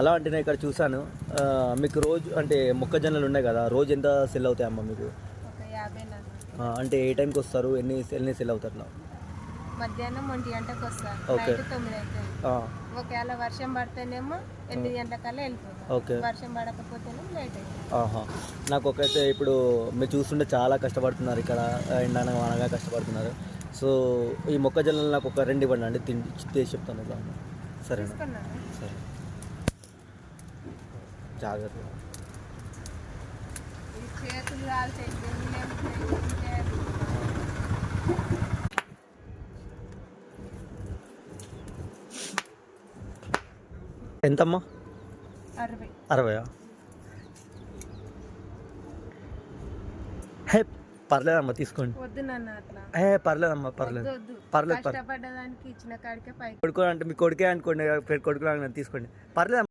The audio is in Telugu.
అలా అంటే నేను ఇక్కడ చూసాను. మీకు రోజు అంటే మొక్కజొన్నలు ఉన్నాయి కదా, రోజు ఎంత సెల్ అవుతాయమ్మా మీకు? ఒక 50 అంటే ఏ టైంకి వస్తారు, ఎన్ని సెల్ అవుతారు అట్లా? మధ్యాహ్నం 1 గంటకు వస్తారు, ఓకే. నైట్ 9 అవుతుంది. ఒకవేళ వర్షం పడితేనేమో 8 గంటలకల్లా వెళ్ళిపోతాం. ఓకే. వర్షం పడకపోతేనేమో లేట్ అవుతుంది. నాకు ఒకైతే ఇప్పుడు మీరు చూస్తుంటే చాలా కష్టపడుతున్నారు ఇక్కడ, ఎండనగా వానగా కష్టపడుతున్నారు. సో ఈ మొక్కజొన్నలు నాకు ఒక 2 ఇవ్వండి అండి, తీసి చెప్తాను ఇలా. సరేనా? తీసుకున్నాను. సరే, జాగ్రత్త. ఈ చేతులు కాల్చే ఎంతమ్మా? 60. 60? హే పర్లేదమ్మా, తీసుకోండి. వద్దు నాన్న అట్లా. పర్లేదమ్మా, పర్లేదు. వద్దు. పర్లేదు. కష్టపడ్డదానికి ఇచ్చిన కాడికే పైకి. కొడుకు అంటే మీ కొడుకే అనుకోండి, కొడుకు తీసుకోండి, పర్లేదు.